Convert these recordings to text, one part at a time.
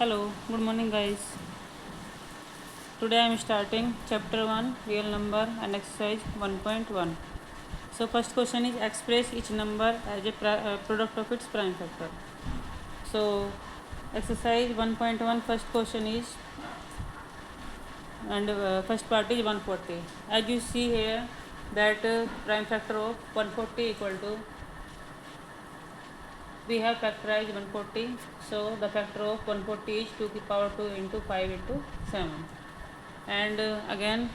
Hello, good morning, guys. Today I am starting chapter 1 real number and exercise 1.1. So, first question is express each number as a product of its prime factor. So, exercise 1.1 first question is and first part is 140. As you see here, that prime factor of 140 equal to we have factorized 140. So, the factor of 140 is 2 to the power 2 into 5 into 7. And again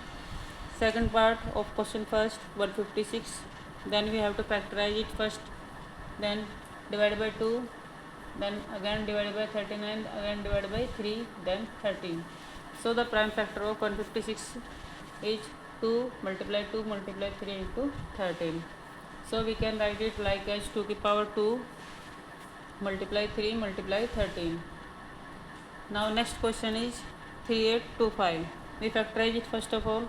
second part of question first 156, then we have to factorize it first, then divide by 2, then again divide by 39, again divide by 3, then 13. So the prime factor of 156 is 2 multiply 2 multiply 3 into 13. So we can write it like as 2 to the power 2 multiply 3 multiply 13. Now next question is 3825. We factorize it first of all.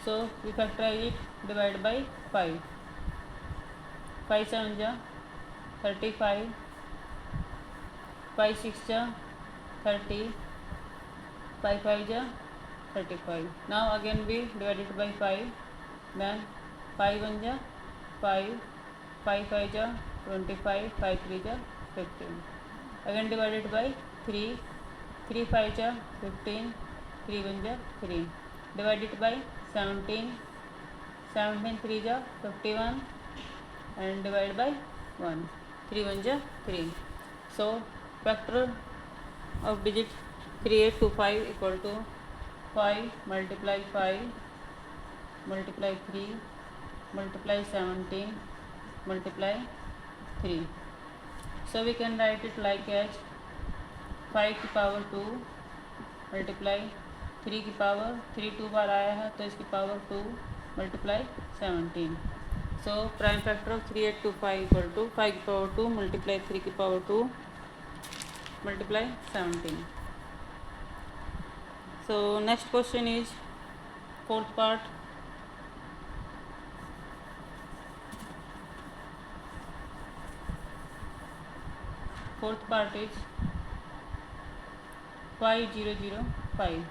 So we factorize it, divide by 5. 5 7 ja 35, 5 6 ja 30, 5 5 ja 35. Now again we divide it by 5, then 5 1 ja 5, 5 5 ja 25, 5 3 ja 15. Again divided by 3, 3 5 ja 15, 3 1 ja 3. Divided by 17, 17 3 ja 51, and divide by 1, 3 1 ja 3. So factor of digit 3825 equal to 5 multiply 5 multiply 3 multiply 17 multiply 3. So we can write it like as 5 की power 2 multiply 3 की power 3 2 बार आया है तो इसकी power 2 multiply 17. So prime factor of 3825 equal to 5 की power 2 multiply 3 की power 2 multiply 17. So next question is fourth part. Fourth part is 5005.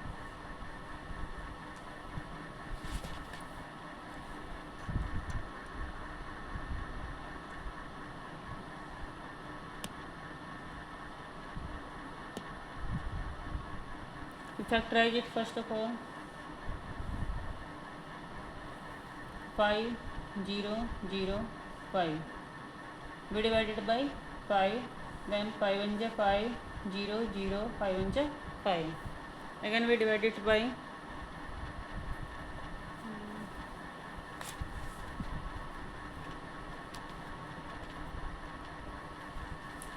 We factorize it first of all. 5005. We divided by 5, then 5 1 ja 5, 0 0, 5 1 ja 5. Again we divide it by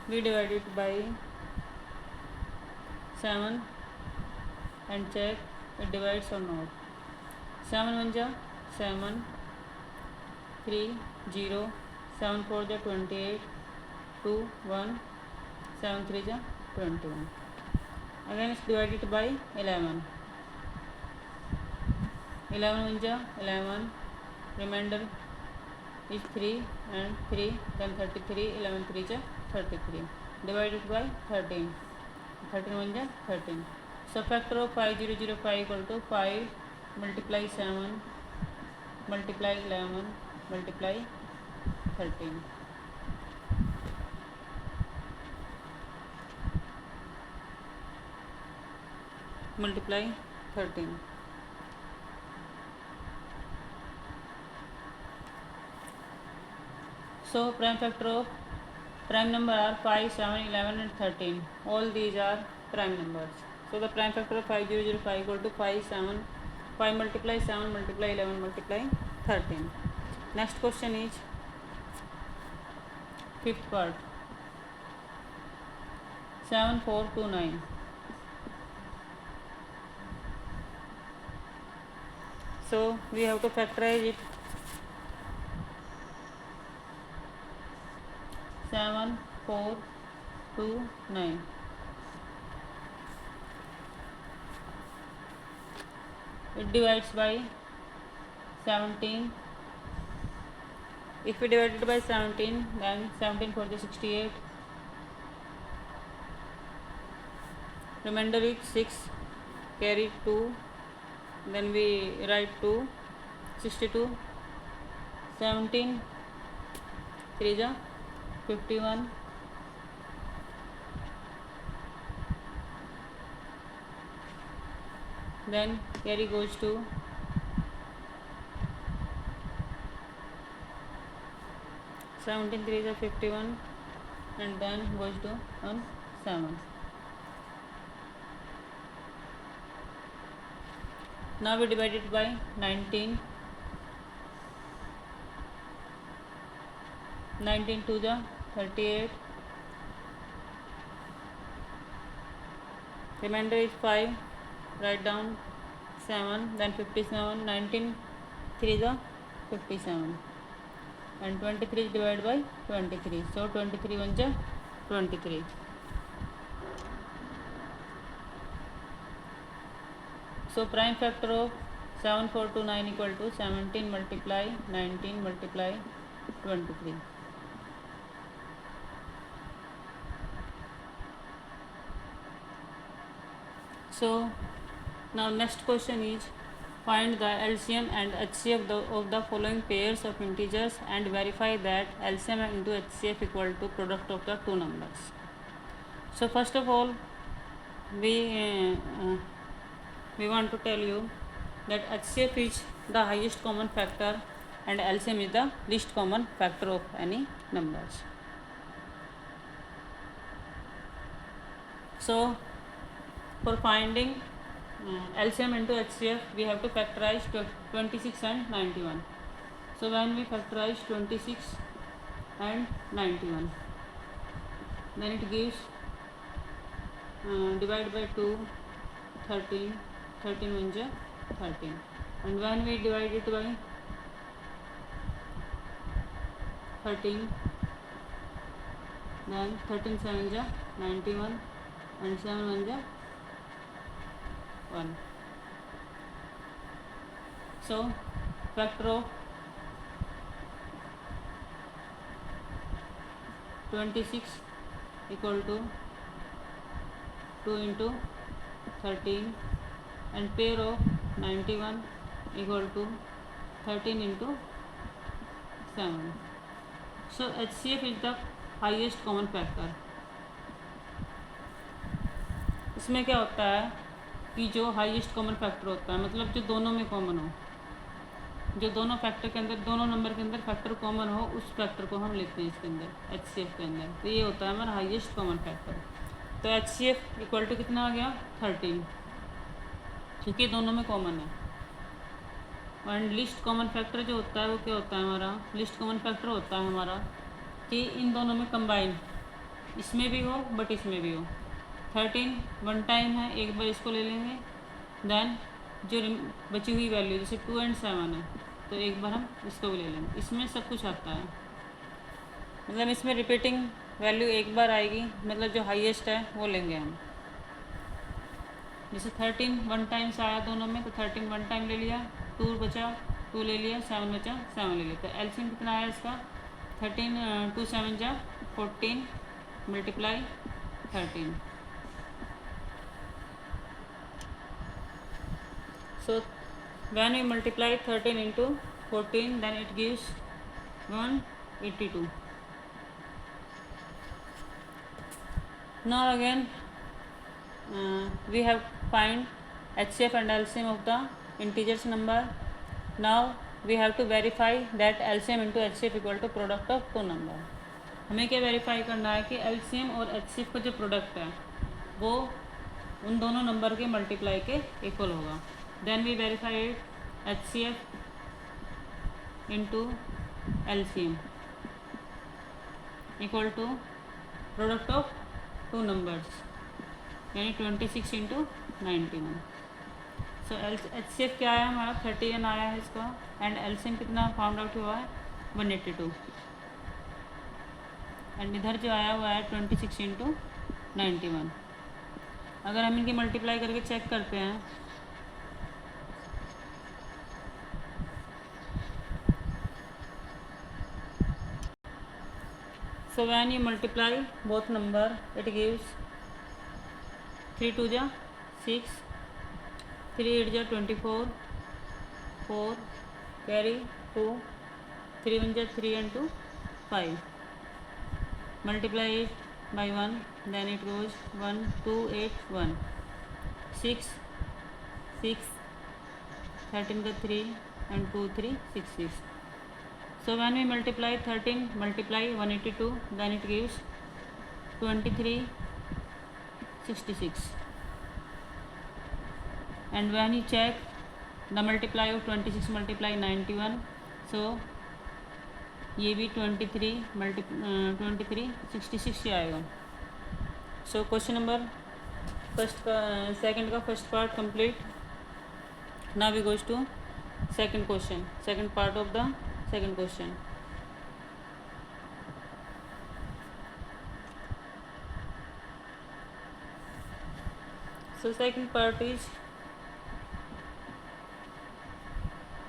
we divide it by 7 and check it divides or not. 7 1 ja 7, 3 0, 7 4 ja 28, 2 1, 7 3 ja 21. Again it's divided by 11. 11 1 ja 11, remainder is 3 and 3, then 33, 11 3 ja 33, divided by 13. 13 1 ja 13. So factor of 5005 equal to 5 multiply 7 multiply 11 multiply 13. Multiply 13. So prime factor of prime number are 5 7 11 and 13. All these are prime numbers. So the prime factor of 5005 equal to 5 7, 5 multiply 7 multiply 11 multiply 13. Next question is fifth part 7429. So we have to factorize it. 7 4 2 9. It divides by 17, If we divide it by 17, then 17 4 is 68. Remainder is 6, carry 2, then we write 2, 62, 17 3 is 51, then carry goes to 17 3 is 51, and then goes to 7. Now we divide it by 19. 19 2 is 38. Remainder is 5. Write down 7, then 57. 19 3 is 57, and 23 is divided by 23. So 23 1 is 23. So prime factor of 7429 equal to 17 multiply 19 multiply 23. So now next question is find the LCM and HCF of the following pairs of integers and verify that LCM into HCF equal to product of the two numbers. So first of all, we want to tell you that HCF is the highest common factor and LCM is the least common factor of any numbers. So for finding LCM into HCF, we have to factorize 26 and 91. So when we factorize 26 and 91, then it gives divide by 2, 13, 13 1 is 13, and when we divide it by 13, then 13 7 is 91, and 7 1 is 1. So factor of 26 equal to 2 into 13, and pair of 91 equal to 13 into 7. So HCF is the highest common factor. इसमें क्या होता है कि जो highest common factor होता है, मतलब जो दोनों में कॉमन हो, जो दोनों फैक्टर के अंदर, दोनों नंबर के अंदर फैक्टर कॉमन हो, उस फैक्टर को हम लिखते हैं इसके अंदर HCF के अंदर. तो ये होता है हमारा हाईएस्ट कॉमन फैक्टर. तो HCF इक्वल टू कितना आ गया 13, क्योंकि दोनों में कॉमन है. एंड लिस्ट कॉमन फैक्टर जो होता है वो क्या होता है हमारा, लिस्ट कॉमन फैक्टर होता है हमारा कि इन दोनों में कंबाइन, इसमें भी हो बट इसमें भी हो. 13 वन टाइम है, एक बार इसको ले लेंगे, देन जो बची हुई वैल्यू जैसे 2 and 7 है तो एक बार हम इसको भी ले लेंगे. इसमें सब कुछ आता है, मतलब इसमें रिपीटिंग वैल्यू एक बार आएगी, मतलब जो हाईएस्ट है वो लेंगे हम. जैसे 13 वन टाइम्स आया दोनों में, तो 13 वन टाइम ले लिया, 2 बचा 2 ले लिया, 7 बचा 7 ले लिया. तो एलसीएम कितना आया इसका 13 2 7 जा 14 multiply 13. So when we multiply 13 into 14, then it gives 182. Now again we have find HCF and LCM of the integers number. Now we have to verify that LCM into HCF equal to product of two number. हमें क्या verify करना है कि LCM और HCF का जो product है वो उन दोनों नंबर के मल्टीप्लाई के इक्वल होगा. Then we verify it HCF into LCM equal to product of two numbers, यानी 26 into 91. So HCF क्या आया हमारा 31 आया है इसका, एंड LCM कितना फाउंड आउट हुआ है 182, एंड इधर जो आया हुआ है 26 into 91. अगर हम इनकी मल्टीप्लाई करके चेक करते हैं So when you multiply both number, it gives 3 2 ja 6, 3 8 ja 24, 4 carry 2, 3 1 ja 3 and 2 5. Multiply it by 1, then it goes 1 2 8 1, 6 6, 13 का 3 and 2 3 6 6. So when we multiply 13 multiply 182, then it gives 23 66. And when you check the multiply of 26 multiply 91, so ये भी 23 66 ही आएगा. So question number second का first part complete. Now we goes to second question, second part of the second question. So second part is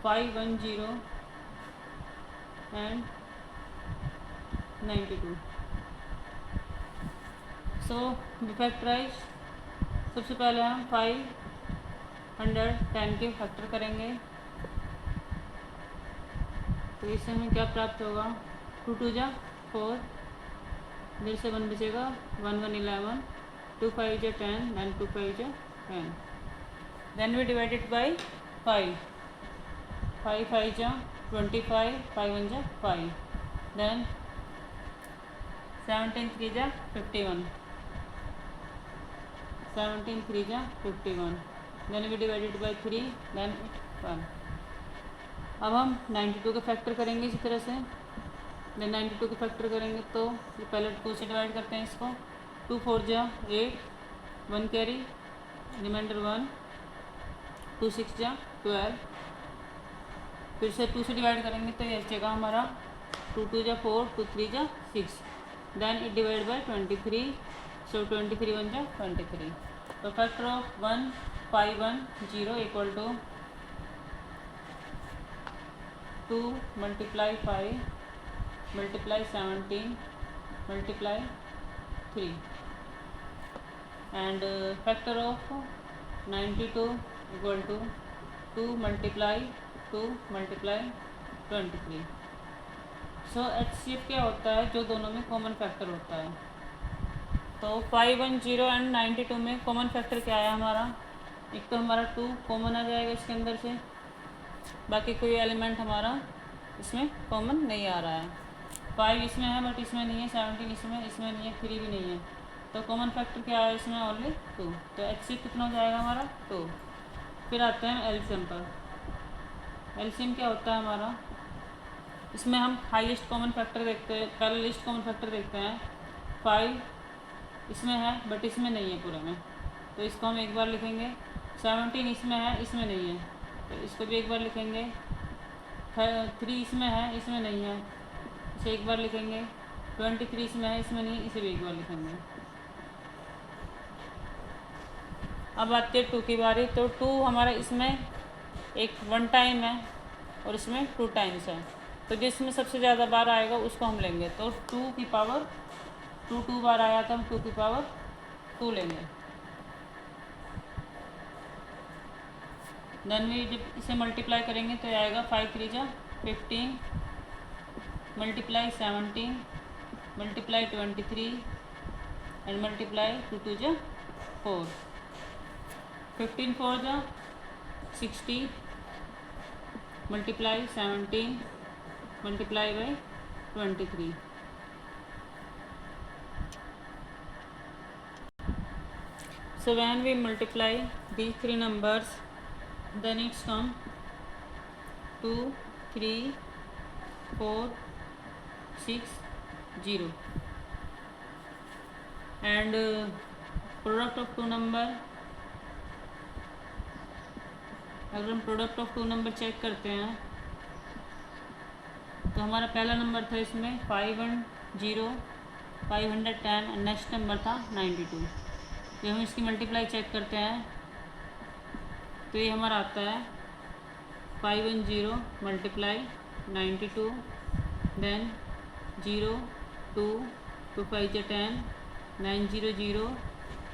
510 and 92. So factorize, सबसे पहले हम 510 के factor करेंगे. तो इससे हमें क्या प्राप्त होगा? 2 2 जा 4, इधर से 1 बचेगा, 1 1 11, 2 5 जा 10 एंड 2 5 जा 10. देन वी डिवाइडेड बाई 5, 5 5 जा 25, 5 1 जा 5, देन 17 3 जा 51, 17 3 जा 51, then we divided by 3, then 1. अब हम 92 के फैक्टर करेंगे इसी तरह से. देन 92 के फैक्टर करेंगे तो ये पहले 2 से डिवाइड करते हैं इसको. 2 4 जा 8, 1 कैरी, रिमाइंडर 1, 2 6 जा 12. फिर से 2 से डिवाइड करेंगे तो ये बचेगा हमारा 2 2 जा 4, 2 3 जा 6. Then it divide by 23, so 23 1 जा 23. तो factor of 1 5 1 0 equal to 2 multiply 5 multiply 17 multiply 3, and factor of 92 equal to 2 multiply 2 multiply 23. So HCF क्या होता है? जो दोनों में कॉमन फैक्टर होता है. तो 510 एंड 92 में कॉमन फैक्टर क्या है हमारा? एक तो हमारा 2 कॉमन आ जाएगा इसके अंदर से, बाकी कोई एलिमेंट हमारा इसमें कॉमन नहीं आ रहा है. 5 इसमें है बट इसमें नहीं है, 17 इसमें नहीं है, 3 भी नहीं है. तो कॉमन फैक्टर क्या है इसमें? ओनली 2. तो HCF कितना हो जाएगा हमारा? 2. फिर आते हैं एलसीएम पर. एलसीएम क्या होता है हमारा? इसमें हम हाईएस्ट कॉमन फैक्टर देखते हैं, पहले लिस्ट कॉमन फैक्टर देखते हैं. 5 इसमें है बट इसमें नहीं है पूरे में, तो इसको हम एक बार लिखेंगे. 17 इसमें है, इसमें नहीं है, तो इसको भी एक बार लिखेंगे. 3 इसमें है, इसमें नहीं है, इसे एक बार लिखेंगे. 23 इसमें है, इसमें नहीं, इसे भी एक बार लिखेंगे. अब आती है 2 की बारी. तो 2 हमारा इसमें एक 1 टाइम है और इसमें 2 टाइम्स है, तो जिसमें सबसे ज़्यादा बार आएगा उसको हम लेंगे. तो 2 की पावर 2 बार आया तो हम 2 की पावर 2 लेंगे. देन भी जब इसे मल्टीप्लाई करेंगे तो आएगा 5 3 जा 15 मल्टीप्लाई 17 मल्टीप्लाई 23 एंड मल्टीप्लाई 2 2 जा 4. 15 4 जा 60 multiply 17 multiply by 23. So when we multiply these 3 numbers, then it's come 2 3 4 6 0, and product of 2 number, अगर हम प्रोडक्ट ऑफ 2 नंबर चेक करते हैं तो हमारा पहला नंबर था इसमें 510 510 और नेक्स्ट नंबर था 92. जब हम इसकी मल्टीप्लाई चेक करते हैं तो ये हमारा आता है 510 मल्टीप्लाई 92 देन 0 2, 2 5 जा 10, 9 0 0,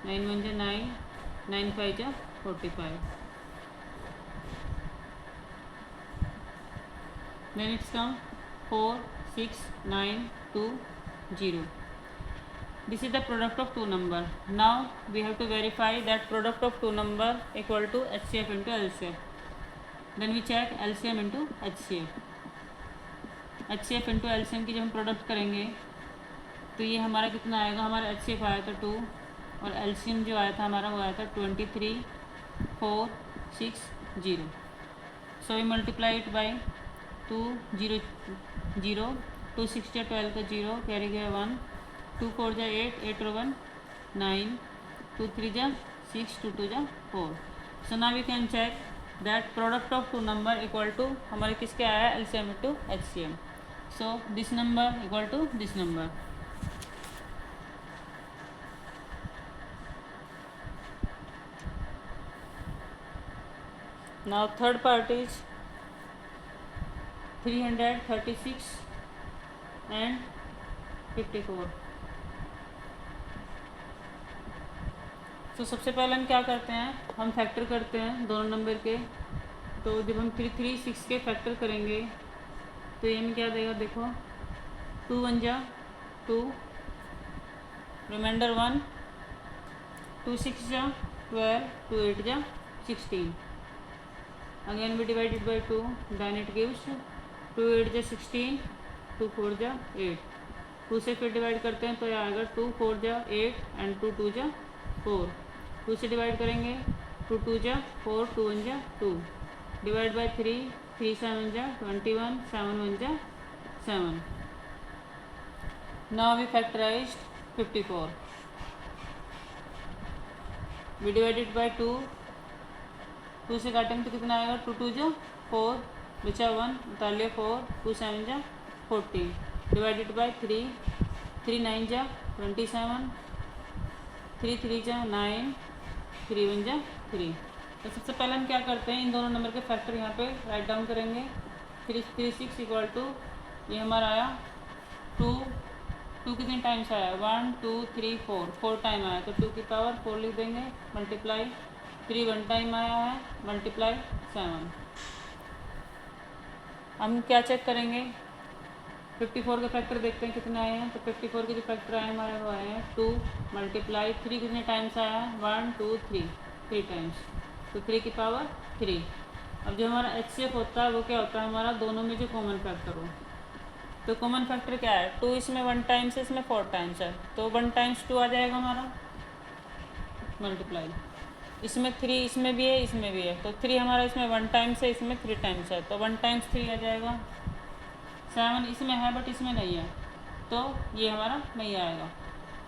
9 1 जा 9, 9 5 जा 45. Then it's come 4 6 9 2 0. This is the product of two number. Now we have to verify that product of two number equal to HCF into LCF. Then we check LCM into HCF. HCF into LCM की जब हम product करेंगे तो ये हमारा कितना आएगा, हमारा HCF आया था 2 और LCM जो आया था हमारा वो आया था 23 4 6 0. So we multiply it by 2 0 0, 2 6 जा 12 का 0 कैरी गया 1, 2 4 जा 8, 8 और 1 9, 2 3 जा 6, 2 2 जा 4. So now we can check that product of two number equal to हमारे किसके आया है, LCM into HCM. So this number equal to this number. Now third part is 336 and 54. तो सबसे पहले हम क्या करते हैं, हम फैक्टर करते हैं दोनों नंबर के. तो जब हम 336 के फैक्टर करेंगे तो ये में क्या देगा, देखो 2 1 जा 2, रिमाइंडर 1, 2 6 जा 12, 2 8 जा 16. Again we divide it by 2, then it gives 2 8 जा 16, 2 4 जा 8. 2 से फिर डिवाइड करते हैं तो ये आएगा 2 4 जा 8 एंड 2 2 जा 4. 2 से डिवाइड करेंगे 2 2 जा 4, 2 1 जा 2, डिवाइड बाय 3, 3 7 जा 21, 7 1 जा 7. Now we factorised 54. We divided by 2, 2 से काटेंगे तो कितना आएगा, 2 2 जा 4, बचा 1, उतार लिया 4, 2 7 जा 14, डिवाइडेड बाय 3, 3 9 जा 27, 3 3 जा 9, 3 1 जा 3. तो सबसे पहले हम क्या करते हैं, इन दोनों नंबर के फैक्टर यहाँ पे राइट डाउन करेंगे. 336 इक्वल टू ये हमारा आया 2, 2 कितने टाइम्स आया, 1 2 3 4, 4 टाइम आया तो 2 की पावर 4 लिख देंगे, मल्टीप्लाई 3 1 टाइम आया है, मल्टीप्लाई 7. हम क्या चेक करेंगे, 54 के फैक्टर देखते हैं कितने आए हैं. तो 54 के जो फैक्टर आए हमारे वो आए हैं 2, मल्टीप्लाई 3 कितने टाइम्स आया है, 1 2 3, 3 टाइम्स तो 3 की पावर 3. अब जो हमारा HCF होता है वो क्या होता है, हमारा दोनों में जो कॉमन फैक्टर हो. तो कॉमन फैक्टर क्या है, 2 इसमें 1 टाइम्स है, इसमें 4 टाइम्स है तो 1 टाइम्स 2 आ जाएगा हमारा, मल्टीप्लाई इसमें 3 इसमें भी है इसमें भी है तो 3 हमारा इसमें 1 टाइम्स है, इसमें 3 टाइम्स है तो 1 टाइम्स 3 आ जाएगा. 7 इसमें है बट इसमें नहीं है तो ये हमारा नहीं आएगा.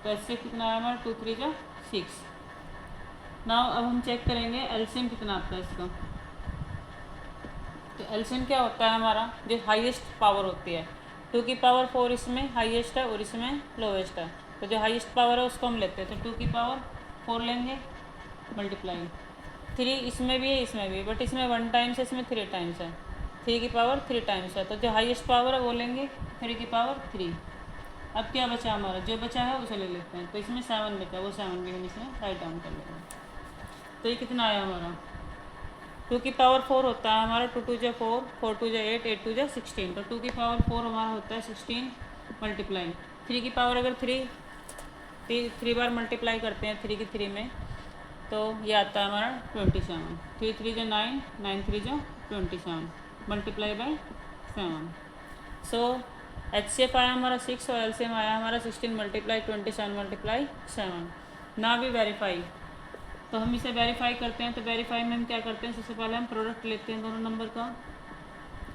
तो HCF कितना आया हमारा, 2 3 जा 6. नाउ अब हम चेक करेंगे LCM कितना आता है इसका. तो LCM क्या होता है हमारा, जो हाईएस्ट पावर होती है. 2 की पावर 4 इसमें हाईएस्ट है और इसमें लोवेस्ट है. तो जो हाईएस्ट पावर है उसको हम लेते हैं तो 2 की पावर 4 लेंगे, मल्टीप्लाई 3 इसमें भी है इसमें भी, बट इसमें 1 टाइम्स है इसमें 3 टाइम्स है, 3 की पावर 3 टाइम्स है तो जो हाईएस्ट पावर है वो लेंगे 3 की पावर 3. अब क्या बचा हमारा, जो बचा है उसे ले लेते हैं. तो इसमें 7 बचा, वो 7 भी हम इसमें राइट डाउन कर लेंगे. तो ये कितना आया हमारा, 2 की पावर 4 होता है हमारा, 2 2 जा 4, 4 2 जा 8, 8 2 जा 16 तो 2 की पावर 4 हमारा होता है 16, मल्टीप्लाई 3 की पावर अगर 3 बार मल्टीप्लाई करते हैं 3 की 3 में तो ये आता है हमारा 27. 3 3 जा 9, 9 3 जा 27, मल्टीप्लाई बाय 7. सो HCF आया हमारा 6 और LCM आया हमारा 16 मल्टीप्लाई 27 मल्टीप्लाई 7. ना भी वेरीफाई, तो हम इसे वेरीफाई करते हैं. तो वेरीफाई में हम क्या करते हैं, सबसे पहले हम प्रोडक्ट लेते हैं दोनों नंबर का.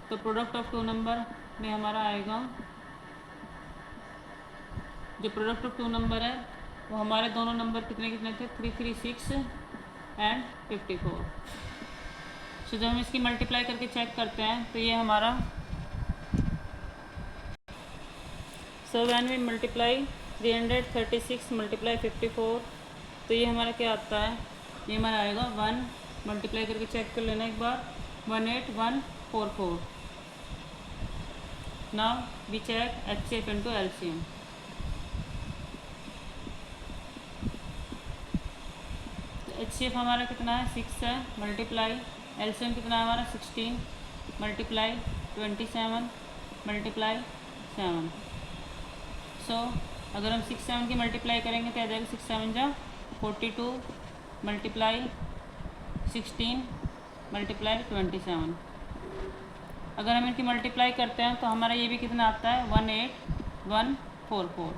तो प्रोडक्ट ऑफ टू नंबर में हमारा आएगा, जो प्रोडक्ट ऑफ टू नंबर है वो हमारे दोनों नंबर कितने कितने थे, 336 एंड 54. सो जब हम इसकी मल्टीप्लाई करके चेक करते हैं तो ये हमारा, so when we multiply 336 multiply 54 तो ये हमारा क्या आता है, ये हमारा आएगा 1, मल्टीप्लाई करके चेक कर लेना एक बार, 18144. Now we check HCF into LCM. HCF हमारा कितना है 6 है, मल्टीप्लाई LCM कितना है हमारा 16 मल्टीप्लाई 27 मल्टीप्लाई 7। सो अगर हम 6 7 की मल्टीप्लाई करेंगे तो आ जाएगा 6 7 जा 42 मल्टीप्लाई 16 मल्टीप्लाई 27। अगर हम इनकी मल्टीप्लाई करते हैं तो हमारा ये भी कितना आता है 18144।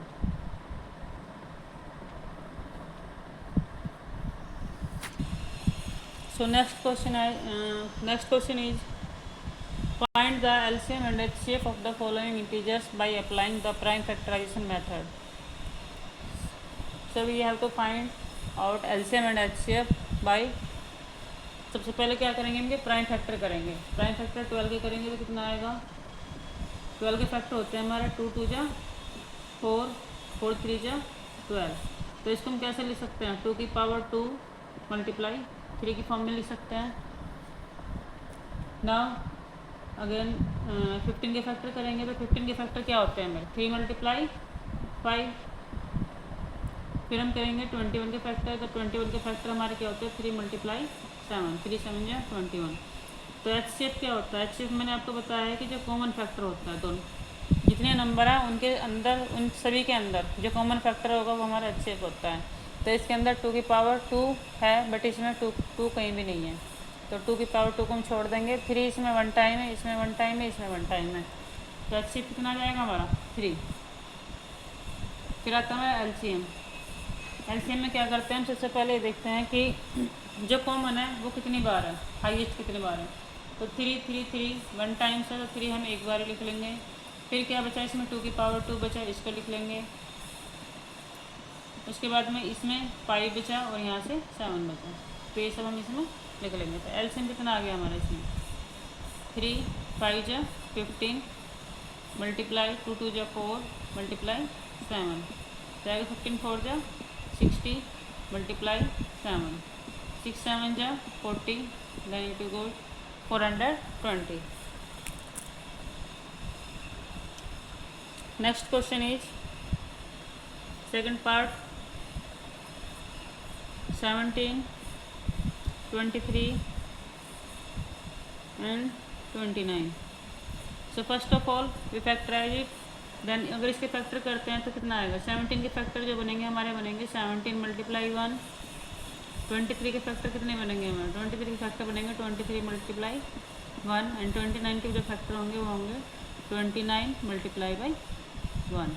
So next question is find the LCM and HCF of the following integers by applying the prime factorization method. So we have to find out LCM and HCF by सबसे पहले क्या करेंगे इनके प्राइम फैक्टर करेंगे। Prime factor 12 के करेंगे तो कितना आएगा 12 के फैक्टर होते हैं हमारे 2 2 जा 4 4 3 जा 12। तो इसको हम कैसे लिख सकते हैं 2 की पावर 2 मल्टीप्लाई 3 की फॉर्म में लिख सकते हैं। नाउ अगेन 15 के फैक्टर करेंगे तो 15 के फैक्टर क्या होते हैं हमें 3 मल्टीप्लाई 5। फिर हम करेंगे 21 के फैक्टर तो 21 के फैक्टर हमारे क्या होते हैं 3 मल्टीप्लाई 7 3 7 जा 21। तो HCF क्या होता है HCF मैंने आपको बताया है कि जो कॉमन फैक्टर होता है दोनों जितने नंबर है उनके अंदर उन सभी के अंदर जो कॉमन फैक्टर होगा वो हमारा HCF होता है। तो इसके अंदर 2 की पावर 2 है बट इसमें 2 कहीं भी नहीं है तो 2 की पावर 2 को हम छोड़ देंगे। 3 इसमें 1 टाइम है इसमें 1 टाइम है इसमें 1 टाइम है तो HCF कितना आ जाएगा हमारा 3। फिर आता है LCM। LCM में क्या करते हैं हम सबसे पहले देखते हैं कि जो कॉमन है वो कितनी बार है हाईएस्ट कितनी बार है। तो 3 3 3 1 टाइम्स है तो 3 हम एक बार लिख लेंगे। फिर क्या बचा इसमें 2 की पावर 2 बचा इसको लिख लेंगे। उसके बाद में इसमें 5 बचा और यहाँ से 7 बचा तो ये सब हम इसमें लिख लेंगे। तो LCM कितना आ गया हमारा इसमें 3 5 जा 15 मल्टीप्लाई 2 2 जा 4 मल्टीप्लाई 7 जाएगा 15 4 जा 60 मल्टीप्लाई 7 6 7 जा 40 then it will go 420। Next question is second part 17 23 and 29। So first of all we factorize it then अगर इसके फैक्टर करते हैं तो कितना आएगा 17 के फैक्टर जो बनेंगे हमारे बनेंगे 17 मल्टीप्लाई 1। 23 के फैक्टर कितने बनेंगे हमारे 23 के फैक्टर बनेंगे 23 मल्टीप्लाई 1 एंड 29 के जो फैक्टर होंगे वो होंगे 29 मल्टीप्लाई बाई 1।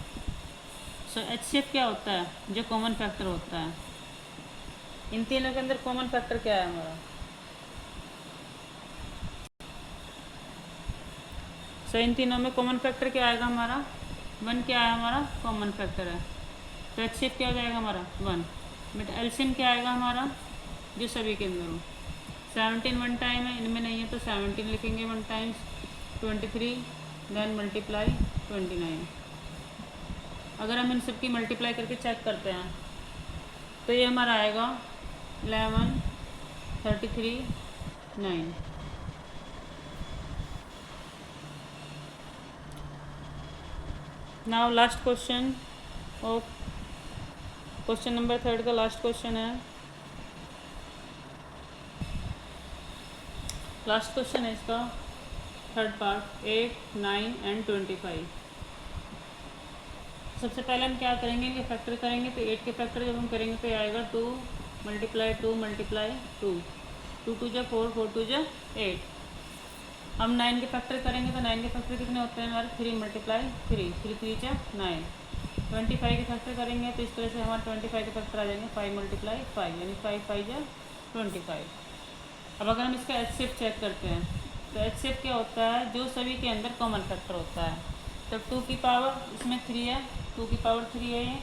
सो HCF क्या होता है जो कॉमन फैक्टर होता है। इन तीनों के अंदर कॉमन फैक्टर क्या है हमारा सो इन तीनों में कॉमन फैक्टर क्या आएगा हमारा 1 क्या है हमारा कॉमन फैक्टर है तो HCF क्या हो जाएगा हमारा 1। बट LCM क्या आएगा हमारा जो सभी के अंदर हो 17 1 टाइम है इनमें नहीं है तो 17 लिखेंगे 1 टाइम्स 23 देन मल्टीप्लाई 29। अगर हम इन सब की मल्टीप्लाई करके चेक करते हैं तो ये हमारा आएगा 11 33 9। नाउ लास्ट क्वेश्चन और क्वेश्चन नंबर 3 का लास्ट क्वेश्चन है। लास्ट क्वेश्चन है इसका थर्ड पार्ट 8 9 एंड 25। सबसे पहले हम क्या करेंगे इनके फैक्टर करेंगे तो 8 के फैक्टर जब हम करेंगे तो आएगा 2 मल्टीप्लाई 2 मल्टीप्लाई 2 2 2 जा 4 4 2 जा 8। हम 9 के फैक्टर करेंगे तो 9 के फैक्टर कितने होते हैं हमारे 3 मल्टीप्लाई 3 3 3 जा 9। 25 के फैक्टर करेंगे तो इस तरह से हमारे 25 के फैक्टर आ जाएंगे 5 मल्टीप्लाई 5 यानी 5 5 जा 25। अब अगर हम इसका HCF चेक करते हैं तो HCF क्या होता है जो सभी के अंदर कॉमन फैक्टर होता है। तो 2 की पावर इसमें 3 है 2 की पावर 3 है ये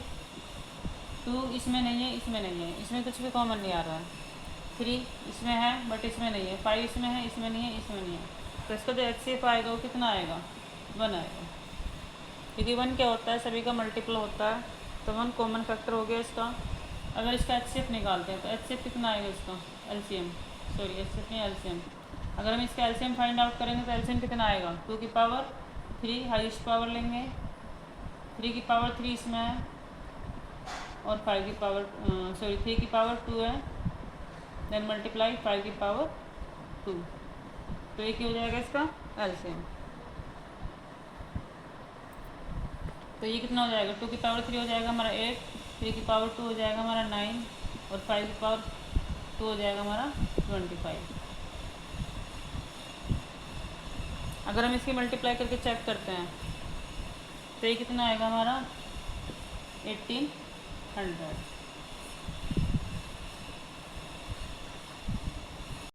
2 इसमें नहीं है इसमें नहीं है इसमें कुछ भी कॉमन नहीं आ रहा है। 3 इसमें है बट इसमें नहीं है 5 इसमें है इसमें नहीं है इसमें नहीं है तो इसका जो HCF आएगा वो कितना आएगा 1 आएगा क्योंकि 1 क्या होता है सभी का मल्टीपल होता है तो 1 कॉमन फैक्टर हो गया इसका। अगर इसका HCF निकालते हैं तो HCF कितना आएगा इसका LCM सॉरी HCF नहीं LCM। अगर हम इसका LCM फाइंड आउट करेंगे तो LCM कितना आएगा 2 की पावर 3 हाईएस्ट पावर लेंगे 3 की पावर 3 इसमें है और 5 की पावर 3 की पावर 2 है देन मल्टीप्लाई 5 की पावर 2, तो ये क्या हो जाएगा इसका एलसीएम। तो ये कितना हो जाएगा, 2 की पावर 3 हो जाएगा हमारा 8, 3 की पावर 2 हो जाएगा हमारा 9 और 5 की पावर 2 हो जाएगा हमारा 25। अगर हम इसकी मल्टीप्लाई करके चेक करते हैं तो ये कितना आएगा हमारा 1800।